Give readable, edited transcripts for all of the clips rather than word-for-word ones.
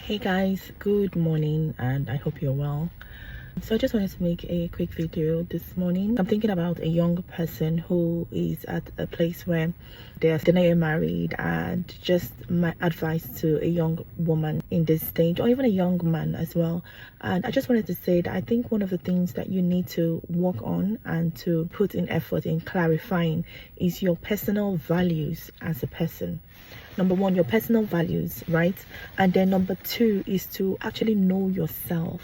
Hey guys, good morning and I hope you're well. So I just wanted to make a quick video this morning. I'm thinking about a young person who is at a place where they're not yet married, and just my advice to a young woman in this stage, or even a young man as well. And I just wanted to say that I think one of the things that you need to work on and to put in effort in clarifying is your personal values as a person. Number one, your personal values, right? And then number two is to actually know yourself.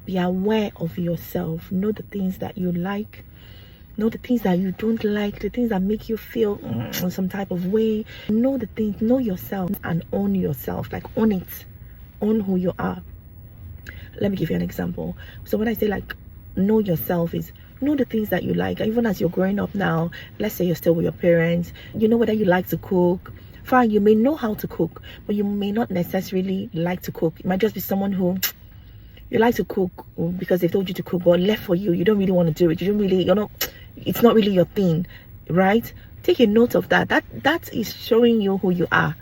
Be aware of yourself. Know the things that you like. Know the things that you don't like. The things that make you feel some type of way. Know the things. Know yourself and own yourself. Like, own it. Own who you are. Let me give you an example. So when I say like know yourself, is know the things that you like. Even as you're growing up now, let's say you're still with your parents, you know whether you like to cook. Fine, you may know how to cook, but you may not necessarily like to cook. You might just be someone who you like to cook because they've told you to cook, but left for you, you don't really want to do it. It's not really your thing, right? Take a note of that. That is showing you who you are.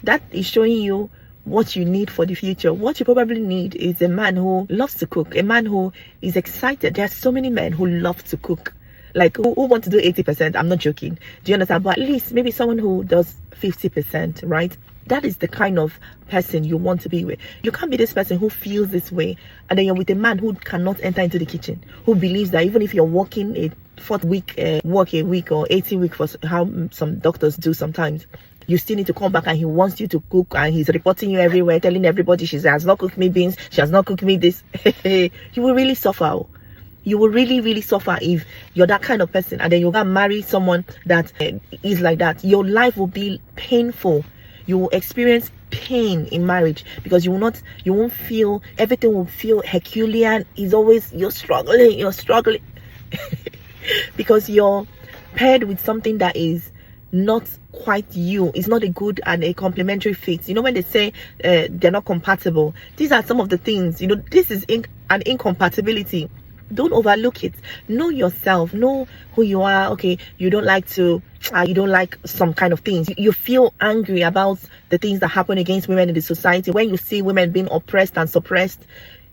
That is showing you what you need for the future. What you probably need is a man who loves to cook, a man who is excited. There are so many men who love to cook, like who want to do 80%. I'm not joking. Do you understand? But at least maybe someone who does 50%, right? That is the kind of person you want to be with. You can't be this person who feels this way and then you're with a man who cannot enter into the kitchen, who believes that even if you're working a 4th-week work a week or 18-week for how some doctors do sometimes, you still need to come back and he wants you to cook, and he's reporting you everywhere, telling everybody she has not cooked me beans, she has not cooked me this. You will really suffer. You will really suffer if you're that kind of person and then you're gonna marry someone that is like that. Your life will be painful. You will experience pain in marriage because you won't feel, everything will feel Herculean. Is always you're struggling because you're paired with something that is not quite you. It's not a good and a complementary fit. You know when they say they're not compatible, these are some of the things, this is an incompatibility. Don't overlook it. Know yourself. Know who you are. Okay, you don't like some kind of things. You feel angry about the things that happen against women in the society. When you see women being oppressed and suppressed,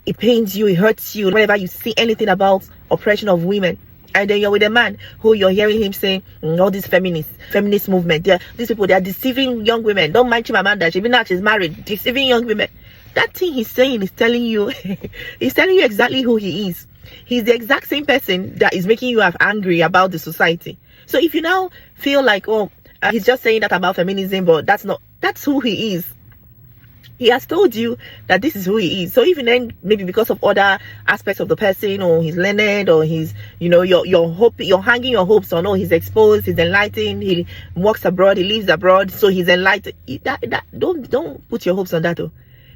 it pains you, it hurts you. Whenever you see anything about oppression of women, and then you're with a man who you're hearing him say all this feminist movement, these people, they are deceiving young women. Don't mind Chimamanda, even now she's married, deceiving young women. That thing he's saying is telling you he's telling you exactly who he is. He's the exact same person that is making you angry about the society. So if you now feel like, he's just saying that about feminism, but that's who he is. He has told you that this is who he is. So even then, maybe because of other aspects of the person, or he's learned, or he's, you're hanging your hopes on, he's exposed, he's enlightened, he works abroad, he lives abroad, so he's enlightened. Don't put your hopes on that.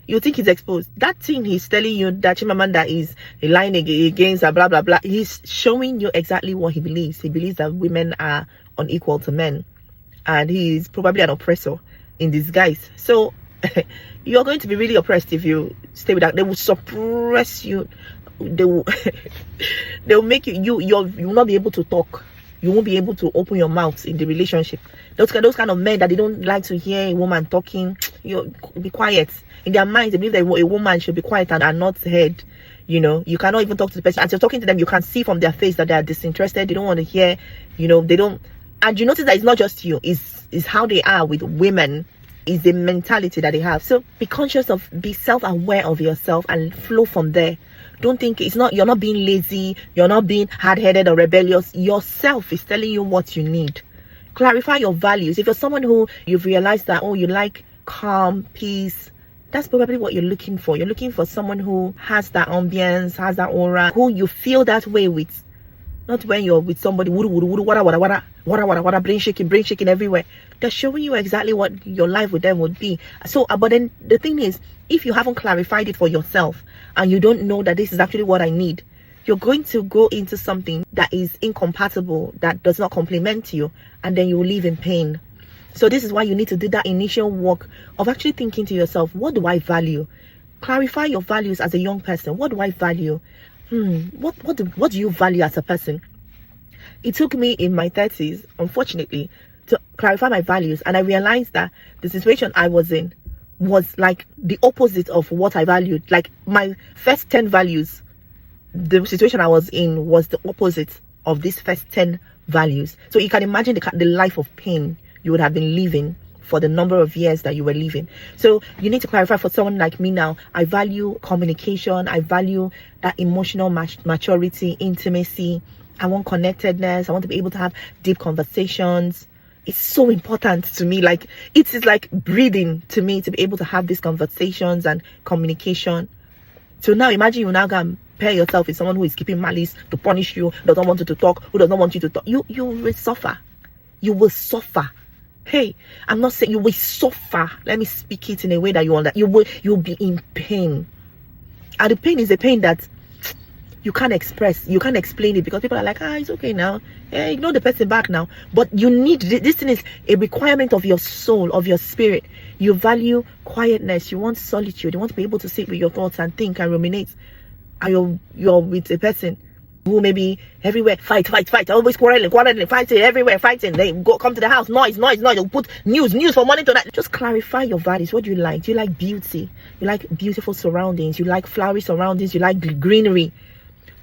You think he's exposed. That thing he's telling you that Chimamanda is lying against blah blah blah. He's showing you exactly what he believes. He believes that women are unequal to men, and he's probably an oppressor in disguise. So you're going to be really oppressed if you stay with that. They will suppress you. They will make you will not be able to talk. You won't be able to open your mouth in the relationship. Those kind of men that they don't like to hear a woman talking, be quiet. In their minds, they believe that a woman should be quiet and not heard. You cannot even talk to the person. As you're talking to them, you can see from their face that they are disinterested. They don't want to hear. They don't. And you notice that it's not just you. It's how they are with women. Is the mentality that they have. So be self-aware of yourself and flow from there. Don't think you're not being lazy, you're not being hard-headed or rebellious. Yourself is telling you what you need. Clarify your values. If you're someone who you've realized that you like calm, peace, that's probably what you're looking for. You're looking for someone who has that ambience, has that aura, who you feel that way with. Not when you're with somebody wada, brain shaking everywhere. They're showing you exactly what your life with them would be. So but then the thing is, if you haven't clarified it for yourself and you don't know that this is actually what I need, you're going to go into something that is incompatible, that does not complement you, and then you will live in pain. So this is why you need to do that initial work of actually thinking to yourself, what do I value? Clarify your values as a young person. What do I value? What do you value as a person? It took me in my 30s, unfortunately, to clarify my values, and I realized that the situation I was in was like the opposite of what I valued. Like my first 10 values, the situation I was in was the opposite of these first 10 values. So you can imagine the life of pain you would have been living for the number of years that you were living. So you need to clarify for someone like me now. I value communication. I value that emotional maturity, intimacy. I want connectedness. I want to be able to have deep conversations. It's so important to me. Like it is like breathing to me to be able to have these conversations and communication. So now imagine you now can pair yourself with someone who is keeping malice to punish you, doesn't want you to talk, who does not want you to talk. You will suffer. You will suffer. Hey, I'm not saying you will suffer. Let me speak it in a way that you'll be in pain. And the pain is a pain that you can't express. You can't explain it because people are like, it's okay now. Hey, ignore the person back now. But you need, this thing is a requirement of your soul, of your spirit. You value quietness. You want solitude. You want to be able to sit with your thoughts and think and ruminate. And you're with a person who maybe everywhere fight, always quarreling, fighting everywhere, fighting. They come to the house, noise. They'll put news from morning to night. Just clarify your values. What do you like? Do you like beauty? You like beautiful surroundings? You like flowery surroundings? You like greenery?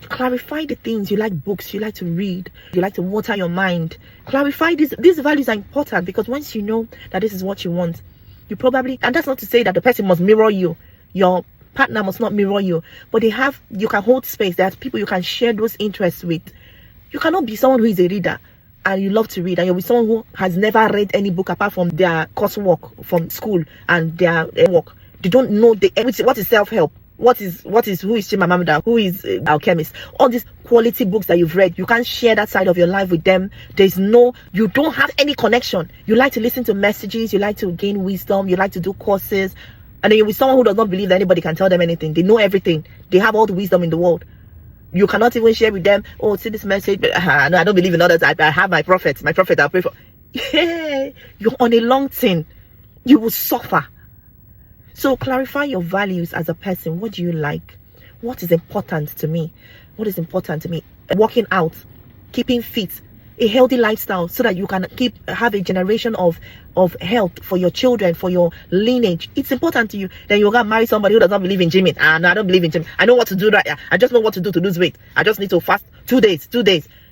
Clarify the things. You like books. You like to read. You like to water your mind. Clarify these values are important because once you know that this is what you want, you probably, and that's not to say that the person must mirror you. Your partner must not mirror you, but you can hold space. There's people you can share those interests with. You cannot be someone who is a reader and you love to read and you're with someone who has never read any book apart from their coursework from school and their work. They don't know what is self-help, who is Chimamanda, who is Alchemist, all these quality books that you've read. You can't share that side of your life with them. You don't have any connection. You like to listen to messages, you like to gain wisdom, you like to do courses. And then you're with someone who does not believe that anybody can tell them anything. They know everything. They have all the wisdom in the world. You cannot even share with them, see this message. No, I don't believe in others. I have my prophet. My prophet I'll pray for. Yeah, you're on a long thing. You will suffer. So clarify your values as a person. What do you like? What is important to me? What is important to me? Working out, keeping fit, a healthy lifestyle so that you can have a generation of health for your children, for your lineage. It's important to you. Then you're gonna marry somebody who does not believe in gymming. No, I don't believe in gym. I know what to do right. I just know what to do to lose weight. I just need to fast 2 days.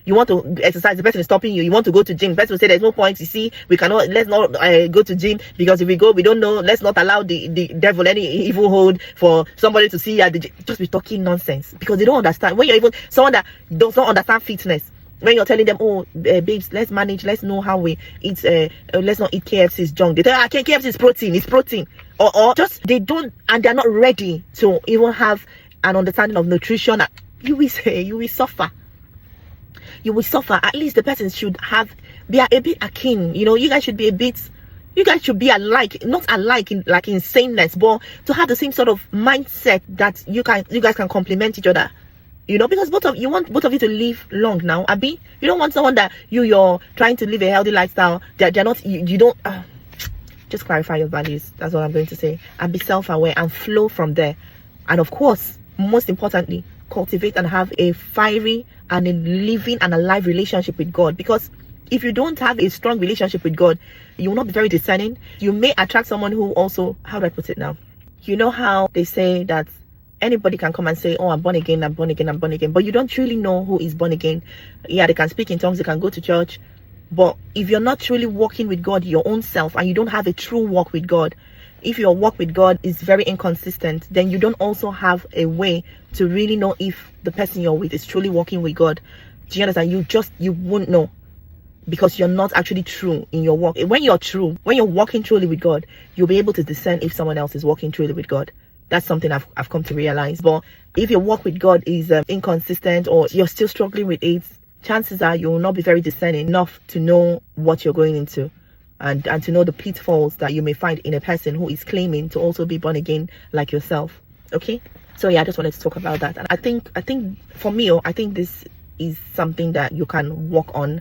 You want to exercise, the person is stopping you. You want to go to gym, the person will say there's no point. You see, let's not go to gym because if we go, we don't know. Let's not allow the devil any evil hold for somebody to see at the gym. Just be talking nonsense because they don't understand. When you're even someone that does not understand fitness, when you're telling them, babes, let's manage, let's know how we eat, let's not eat KFC's junk. They tell you, KFC is protein. Or just, they don't, and they're not ready to even have an understanding of nutrition. You will suffer. You will suffer. At least the person should be a bit akin. You guys should be alike, not alike in like insaneness, but to have the same sort of mindset that you guys can complement each other. Because you want both of you to live long now, Abby. You don't want someone that you're trying to live a healthy lifestyle. They're not. You don't. Just clarify your values. That's what I'm going to say. And be self-aware and flow from there. And of course, most importantly, cultivate and have a fiery and a living and alive relationship with God. Because if you don't have a strong relationship with God, you will not be very discerning. You may attract someone who also, how do I put it now? You know how they say that anybody can come and say, I'm born again, but you don't truly know who is born again. Yeah, they can speak in tongues, they can go to church, but if you're not truly walking with God, your own self, and you don't have a true walk with God, if your walk with God is very inconsistent, then you don't also have a way to really know if the person you're with is truly walking with God. Do you understand? You won't know because you're not actually true in your walk. When you're walking truly with God, you'll be able to discern if someone else is walking truly with God. That's something I've come to realize. But if your walk with God is inconsistent or you're still struggling with it, chances are you will not be very discerning enough to know what you're going into and to know the pitfalls that you may find in a person who is claiming to also be born again like yourself. Okay? So yeah, I just wanted to talk about that. And I think for me, I think this is something that you can work on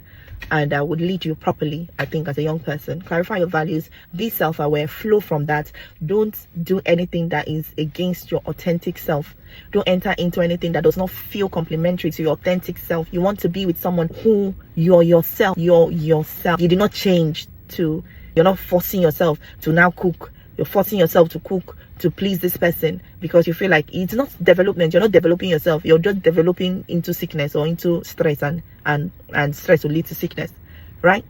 and would lead you properly, I think, as a young person. Clarify your values, be self-aware, flow from that. Don't do anything that is against your authentic self. Don't enter into anything that does not feel complementary to your authentic self. You want to be with someone who you're yourself. You're yourself. You did not change you're not forcing yourself to now cook you're forcing yourself to cook to please this person because you feel like it's not development. You're not developing yourself. You're just developing into sickness or into stress, and stress will lead to sickness, right?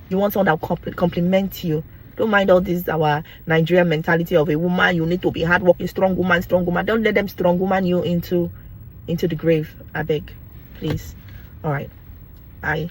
You want someone that will compliment you. Don't mind all this our Nigerian mentality of a woman. You need to be hardworking, strong woman. Don't let them strong woman you into the grave. I beg, please. All right, bye.